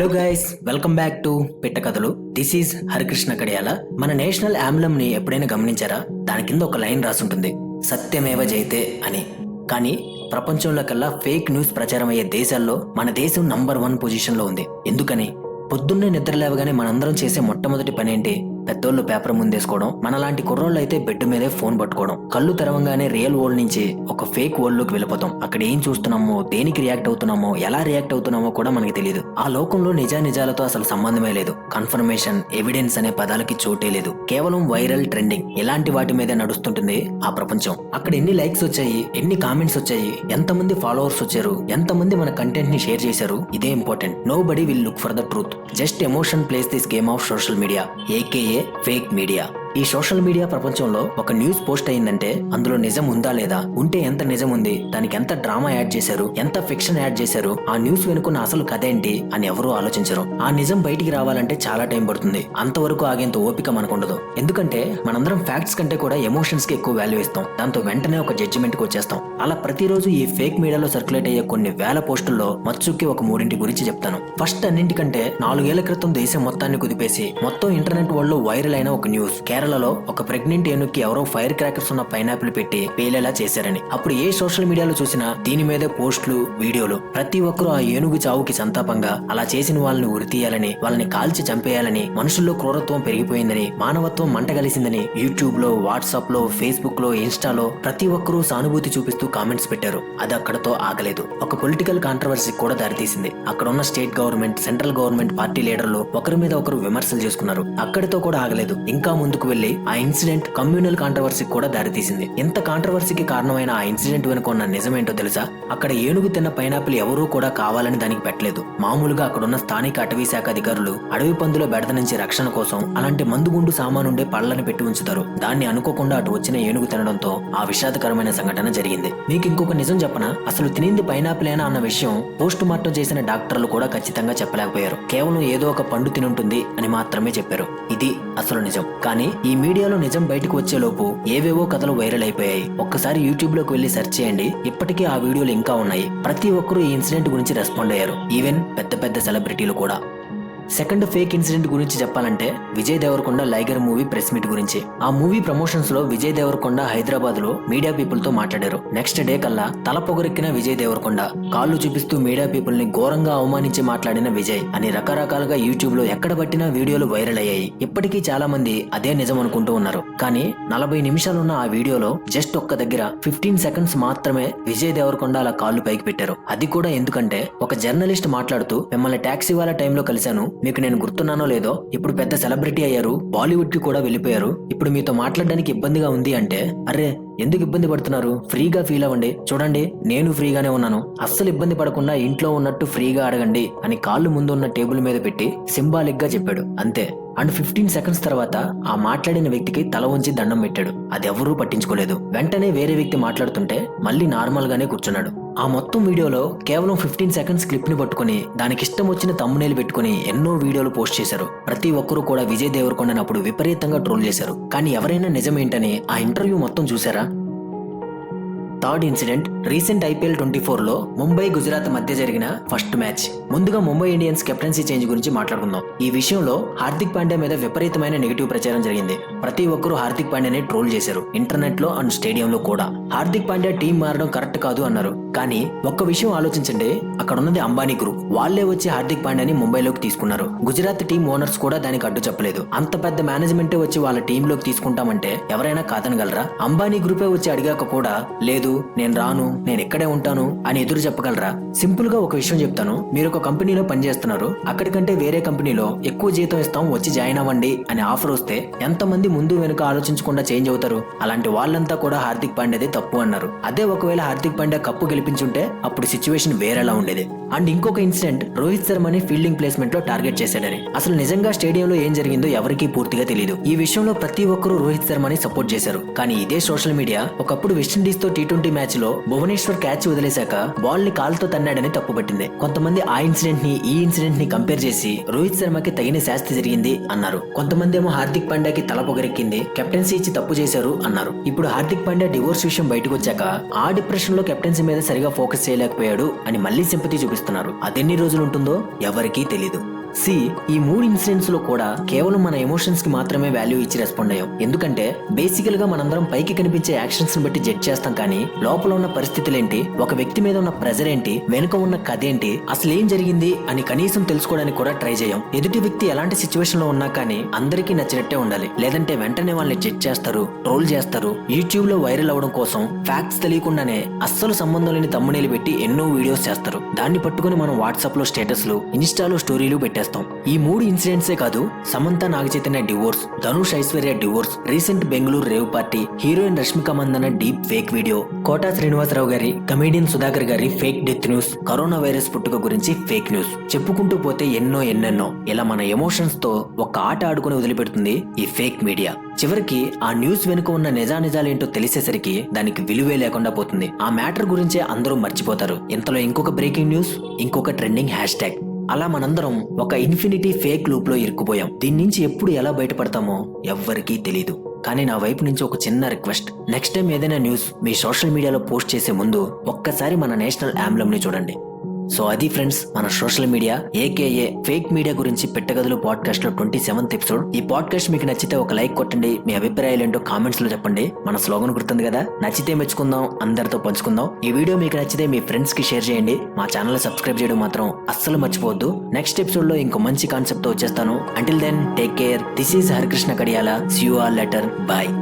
Hello guys, welcome back to పిట్ట కథలు. This is Harikrishna కడియాల. మన నేషనల్ యాంబ్లమ్ ని ఎప్పుడైనా గమనించారా? దాని కింద ఒక లైన్ రాసుంటుంది, సత్యమేవ జయతే అని. కానీ ప్రపంచంలో కల్లా ఫేక్ న్యూస్ ప్రచారం అయ్యే దేశాల్లో మన దేశం నంబర్ 1 పొజిషన్ లో ఉంది. ఎందుకని? పొద్దున్నే నిద్ర లేవగానే మనందరం చేసే మొట్టమొదటి పని ఏంటి? పెద్దోళ్ళు పేపర్ ముందేసుకోవడం, మనలాంటి కుర్రోళ్ళు అయితే బెడ్ మీదే ఫోన్ పట్టుకోవడం. కళ్ళు తెరవంగానే రియల్ వరల్డ్ నుంచి ఒక ఫేక్ వరల్డ్ లోకి వెళ్ళిపోతాం. అక్కడ ఏం చూస్తున్నామో, దేనికి రియాక్ట్ అవుతున్నామో, ఎలా రియాక్ట్ అవుతున్నామో కూడా మనకి తెలియదు. ఆ లోకంలో నిజానిజాలతో అసలు సంబంధమే లేదు. కన్ఫర్మేషన్, ఎవిడెన్స్ అనే పదాలకి చోటే లేదు. కేవలం వైరల్, ట్రెండింగ్ ఇలాంటి వాటి మీదే నడుస్తుంటుంది ఆ ప్రపంచం. అక్కడ ఎన్ని లైక్స్ వచ్చాయి, ఎన్ని కామెంట్స్ వచ్చాయి, ఎంతమంది ఫాలోవర్స్ వచ్చారు, ఎంతమంది మన కంటెంట్ ని షేర్ చేశారు, ఇదే important. Nobody will look for the truth. Just emotion plays this game of social media, AKA fake media. ఈ సోషల్ మీడియా ప్రపంచంలో ఒక న్యూస్ పోస్ట్ అయిందంటే అందులో నిజం ఉందా లేదా, ఉంటే ఎంత నిజం ఉంది, దానికి ఎంత డ్రామా యాడ్ చేశారు, ఎంత ఫిక్షన్ యాడ్ చేశారు, ఆ న్యూస్ వెనుకున్న అసలు కథ ఏంటి అని ఎవరూ ఆలోచించరు. ఆ నిజం బయటికి రావాలంటే చాలా టైం పడుతుంది. అంతవరకు ఆగేంత ఓపిక మనకుండదు. ఎందుకంటే మనందరం ఫ్యాక్ట్స్ కంటే కూడా ఎమోషన్స్ కి ఎక్కువ వాల్యూ ఇస్తాం. దాంతో వెంటనే ఒక జడ్జిమెంట్ కి వచ్చేస్తాం. అలా ప్రతిరోజు ఈ ఫేక్ మీడియాలో సర్క్యులేట్ అయ్యే కొన్ని వేల పోస్టుల్లో మచ్చుకి ఒక 3 గురించి చెప్తాను. ఫస్ట్, అన్నింటికంటే 4 ఏళ్ల క్రితం దేశం మొత్తాన్ని కుదిపేసి మొత్తం ఇంటర్నెట్ వరల్డ్ లో వైరల్ అయిన ఒక న్యూస్. కేరళలో ఒక ప్రెగ్నెంట్ ఏనుగుకి ఎవరో ఫైర్ క్రాకర్స్ ఉన్న పైనాపిల్ పెట్టి పేలేలా చేశారని. అప్పుడు ఏ సోషల్ మీడియాలో చూసినా దీని మీదే పోస్టులు, వీడియోలు. ప్రతి ఒక్కరూ ఆ ఏనుగు చావుకి సంతాపంగా అలా చేసిన వాళ్ళని ఉరితీయాలని, వాళ్ళని కాల్చి చంపేయాలని, మనుషుల్లో క్రూరత్వం పెరిగిపోయిందని, మానవత్వం మంటగలిసిందని యూట్యూబ్ లో, వాట్సాప్ లో, ఫేస్బుక్ లో, ఇన్స్టాలో ప్రతి ఒక్కరూ సానుభూతి చూపిస్తూ కామెంట్స్ పెట్టారు. అది అక్కడతో ఆగలేదు. ఒక పొలిటికల్ కాంట్రవర్సీ కూడా దారితీసింది. అక్కడ ఉన్న state government, central government party లీడర్లు ఒకరి మీద ఒకరు విమర్శలు చేసుకున్నారు. అక్కడితో కూడా ఆగలేదు. ఇంకా ముందుకు వెళ్లి ఆ ఇన్సిడెంట్ కమ్యూనల్ కాంట్రవర్సీ కూడా దారితీసింది. ఎంత కాంట్రవర్సీకి కారణమైన ఆ ఇన్సిడెంట్ వెనుక ఉన్న నిజమేంటో తెలుసా? అక్కడ ఏనుగు తిన్న పైనాపిల్ ఎవరూ కూడా కావాలని దానికి పెట్టలేదు. మామూలుగా అక్కడున్న స్థానిక అటవీ శాఖ అధికారులు అడవి పందుల బెడద నుంచి రక్షణ కోసం అలాంటి మందుగుండు సామానుండే పళ్ళని పెట్టి ఉంచుతారు. దాన్ని అనుకోకుండా అటు వచ్చిన ఏనుగు తినడంతో ఆ విషాదకరమైన సంఘటన జరిగింది. మీకు ఇంకొక నిజం చెప్పనా? అసలు తినింది పైనాపిలేనా అన్న విషయం పోస్ట్ మార్టం చేసిన డాక్టర్లు కూడా ఖచ్చితంగా చెప్పలేకపోయారు. కేవలం ఏదో ఒక పండు తినుంటుంది అని మాత్రమే చెప్పారు. ఇది అసలు నిజం. కానీ ఈ మీడియాలో నిజం బయటకు వచ్చేలోపు ఏవేవో కథలు వైరల్ అయిపోయాయి. ఒక్కసారి యూట్యూబ్ లోకి వెళ్లి సెర్చ్ చేయండి, ఇప్పటికీ ఆ వీడియోలు ఇంకా ఉన్నాయి. ప్రతి ఒక్కరూ ఈ ఇన్సిడెంట్ గురించి రెస్పాండ్ అయ్యారు, ఈవెన్ పెద్ద పెద్ద సెలబ్రిటీలు కూడా. సెకండ్ ఫేక్ ఇన్సిడెంట్ గురించి చెప్పాలంటే విజయ్ దేవరకొండ లైగర్ మూవీ ప్రెస్ మీట్ గురించి. ఆ మూవీ ప్రమోషన్స్ లో విజయ్ దేవరకొండ హైదరాబాద్ లో మీడియా పీపుల్ తో మాట్లాడారు. నెక్స్ట్ డే కల్లా తల పొగరెక్కిన విజయ్ దేవరకొండ కాళ్ళు చూపిస్తూ మీడియా పీపుల్ ని ఘోరంగా అవమానించి మాట్లాడిన విజయ్ అని రకరకాలుగా యూట్యూబ్ లో ఎక్కడ పట్టినా వీడియోలు వైరల్ అయ్యాయి. ఇప్పటికీ చాలా మంది అదే నిజం అనుకుంటూ ఉన్నారు. కానీ 40 నిమిషాలున్న ఆ వీడియోలో జస్ట్ ఒక్క దగ్గర 15 సెకండ్స్ మాత్రమే విజయ్ దేవరకొండ అలా కాళ్ళు పైకి పెట్టారు. అది కూడా ఎందుకంటే ఒక జర్నలిస్ట్ మాట్లాడుతూ, మిమ్మల్ని టాక్సీ వాళ్ళ టైంలో కలిశాను, మీకు నేను గుర్తున్నానో లేదో, ఇప్పుడు పెద్ద సెలబ్రిటీ అయ్యారు, బాలీవుడ్ కి కూడా వెళ్ళిపోయారు, ఇప్పుడు మీతో మాట్లాడడానికి ఇబ్బందిగా ఉంది అంటే, అరే ఎందుకు ఇబ్బంది పడుతున్నారు, ఫ్రీగా ఫీల్ అవ్వండి, చూడండి నేను ఫ్రీగానే ఉన్నాను, అస్సలు ఇబ్బంది పడకుండా ఇంట్లో ఉన్నట్టు ఫ్రీగా అడగండి అని కాళ్ళు ముందు ఉన్న టేబుల్ మీద పెట్టి సింబాలిక్ గా చెప్పాడు. అంతే. అండ్ 15 సెకండ్స్ తర్వాత ఆ మాట్లాడిన వ్యక్తికి తల వంచి దండం పెట్టాడు. అది ఎవరూ పట్టించుకోలేదు. వెంటనే వేరే వ్యక్తి మాట్లాడుతుంటే మళ్ళీ నార్మల్ గానే కూర్చున్నాడు. ఆ మొత్తం వీడియోలో కేవలం 15 సెకండ్స్ క్లిప్ ని పట్టుకుని దానికి ఇష్టం వచ్చిన తమ్మునేలు పెట్టుకుని ఎన్నో వీడియోలు పోస్ట్ చేశారు. ప్రతి ఒక్కరూ కూడా విజయ్ దేవరకొండని అప్పుడు విపరీతంగా ట్రోల్ చేశారు. కానీ ఎవరైనా నిజమేంటని ఆ ఇంటర్వ్యూ మొత్తం చూసారా? థర్డ్ ఇన్సిడెంట్, రీసెంట్ IPL 24లో ముంబై గుజరాత్ మధ్య జరిగిన ఫస్ట్ మ్యాచ్. ముందుగా ముంబై ఇండియన్స్ కెప్టెన్సీ చేంజ్ గురించి మాట్లాడుకుందాం. ఈ విషయంలో హార్దిక్ పాండ్యా మీద విపరీతమైన నెగిటివ్ ప్రచారం జరిగింది. ప్రతి ఒక్కరూ హార్దిక్ పాండ్యాని ట్రోల్ చేశారు, ఇంటర్నెట్ లో అండ్ స్టేడియంలో కూడా. హార్దిక్ పాండ్యా టీం మారడం కరెక్ట్ కాదు అన్నారు. కానీ ఒక్క విషయం ఆలోచించండి, అక్కడ ఉన్నది అంబానీ గ్రూప్. వాళ్లే వచ్చి హార్దిక్ పాండ్యాని ముంబైలోకి తీసుకున్నారు. గుజరాత్ టీం ఓనర్స్ కూడా దానికి అడ్డు చెప్పలేదు. అంత పెద్ద మేనేజ్మెంటే వచ్చి వాళ్ళ టీంలోకి తీసుకుంటామంటే ఎవరైనా కాదనగలరా? అంబానీ గ్రూపే వచ్చి అడిగాక కూడా లేదు, నేను రాను, నేను ఇక్కడే ఉంటాను అని ఎదురు చెప్పగలరా? సింపుల్ గా ఒక విషయం చెప్తాను. మీరు ఒక కంపెనీలో పనిచేస్తున్నారు, అక్కడికంటే వేరే కంపెనీలో ఎక్కువ జీతం ఇస్తాం, వచ్చి జాయిన్ అవ్వండి అని ఆఫర్ వస్తే ఎంతమంది ముందు వెనుక ఆలోచించకుండా చేంజ్ అవుతారు? అలాంటి వాళ్ళంతా కూడా హార్దిక్ పాండ్యాదే తప్పు అన్నారు. అదే ఒకవేళ హార్దిక్ పాండ్యా కప్పు గెలిపించుంటే అప్పుడు సిచ్యువేషన్ వేరేలా ఉండేది. అండ్ ఇంకొక ఇన్సిడెంట్, రోహిత్ శర్మని ఫీల్డింగ్ ప్లేస్మెంట్ లో టార్గెట్ చేశాడని. అసలు నిజంగా స్టేడియంలో ఏం జరిగిందో ఎవరికీ పూర్తిగా తెలియదు. ఈ విషయంలో ప్రతి ఒక్కరూ రోహిత్ శర్మని సపోర్ట్ చేశారు. కానీ ఇదే సోషల్ మీడియా ఒకప్పుడు వెస్టిండీస్ తో T20 T20 మ్యాచ్ లో భువనేశ్వర్ క్యాచ్ వదిలేశాక బాల్ ని కాలుతో తన్నాడని తప్పుపట్టింది. కొంతమంది ఆ ఇన్సిడెంట్ ని ఈ ఇన్సిడెంట్ ని కంపేర్ చేసి రోహిత్ శర్మకి తగిన శాస్తి జరిగింది అన్నారు. కొంతమంది ఏమో హార్దిక్ పాండ్యాకి తల పొగరెక్కింది, కెప్టెన్సీ ఇచ్చి తప్పు చేశారు అన్నారు. ఇప్పుడు హార్దిక్ పాండ్యా డివోర్స్ విషయం బయటకు వచ్చాక ఆ డిప్రెషన్ లో కెప్టెన్సీ మీద సరిగా ఫోకస్ చేయలేకపోయాడు అని మళ్ళీ సింపతి చూపిస్తున్నారు. అదెన్ని రోజులు ఉంటుందో ఎవరికీ తెలీదు. ఈ 3 ఇన్సిడెంట్స్ లో కూడా కేవలం మన ఎమోషన్స్ కి మాత్రమే వాల్యూ ఇచ్చి రెస్పాండ్ అయ్యాం. ఎందుకంటే బేసికల్ గా మనందరం పైకి కనిపించే యాక్షన్స్ ని బట్టి జడ్జ్ చేస్తాం, కానీ లోపల ఉన్న పరిస్థితులేంటి, ఒక వ్యక్తి మీద ఉన్న ప్రెజర్ ఏంటి, వెనుక ఉన్న కథ ఏంటి, అసలు ఏం జరిగింది అని కనీసం తెలుసుకోవడానికి కూడా ట్రై చేయం. ఎదుటి వ్యక్తి ఎలాంటి సిచ్యువేషన్ లో ఉన్నా కానీ అందరికీ నచ్చినట్టే ఉండాలి, లేదంటే వెంటనే వాళ్ళని జడ్జ్ చేస్తారు, ట్రోల్ చేస్తారు. యూట్యూబ్ లో వైరల్ అవడం కోసం ఫ్యాక్ట్స్ తెలియకుండానే అస్సలు సంబంధం లేని తమ్మునేలు పెట్టి ఎన్నో వీడియోస్ చేస్తారు. దాన్ని పట్టుకుని మనం వాట్సాప్ లో స్టేటస్లు, ఇన్స్టాలో స్టోరీలు పెట్టేస్తాం. ఈ 3 ఇన్సిడెంట్సే కాదు, Samantha Nagachaitanya divorce, Dhanush Aishwarya divorce, recent Bengaluru rave party, heroine Rashmika Mandanna deepfake video, Kota Srinivasarao గారి, కమేడియన్ సుధాకర్ గారి fake death news, coronavirus పుట్టుక గురించి ఫేక్ న్యూస్, చెప్పుకుంటూ పోతే ఎన్నెన్నో. ఇలా మన ఎమోషన్స్ తో ఒక ఆట ఆడుకుని వదిలిపెడుతుంది ఈ ఫేక్ మీడియా. చివరికి ఆ న్యూస్ వెనుక ఉన్న నిజానిజాలేంటో తెలిసేసరికి దానికి విలువే లేకుండా పోతుంది. ఆ మ్యాటర్ గురించే అందరూ మర్చిపోతారు. ఇంతలో ఇంకొక బ్రేకింగ్ న్యూస్, ఇంకొక ట్రెండింగ్ హ్యాష్ ట్యాగ్. అలా మనందరం ఒక ఇన్ఫినిటీ ఫేక్ లూప్ లో ఇరుక్కుపోయాం. దీని నుంచి ఎప్పుడు ఎలా బయటపడతామో ఎవ్వరికీ తెలీదు. కానీ నా వైపు నుంచి ఒక చిన్న రిక్వెస్ట్, నెక్స్ట్ టైం ఏదైనా న్యూస్ మీ సోషల్ మీడియాలో పోస్ట్ చేసే ముందు ఒక్కసారి మన నేషనల్ యాంబ్లమ్ ని చూడండి. సో అది ఫ్రెండ్స్, మన social media AKA fake media గురించి పెట్టగదులు పాడ్కాస్ట్ లో 27th ఎపిసోడ్. ఈ పాడ్కాస్ట్ మీకు నచ్చితే ఒక లైక్ కొట్టండి, మీ అభిప్రాయాలు ఏంటో కామెంట్స్ లో చెప్పండి. మన స్లోగన్ గుర్తుంది కదా, నచ్చితే మెచ్చుకుందాం, అందరితో పంచుకుందాం. ఈ వీడియో మీకు నచ్చితే మీ ఫ్రెండ్స్ కి షేర్ చేయండి. మా ఛానల్ సబ్స్క్రైబ్ చేయడం మాత్రం అస్సలు మర్చిపోవద్దు. నెక్స్ట్ ఎపిసోడ్ లో ఇంకో మంచి కాన్సెప్ట్ తో వచ్చేస్తాను. Until then take care. This is Harikrishna Kadiyala. See you all later. Bye.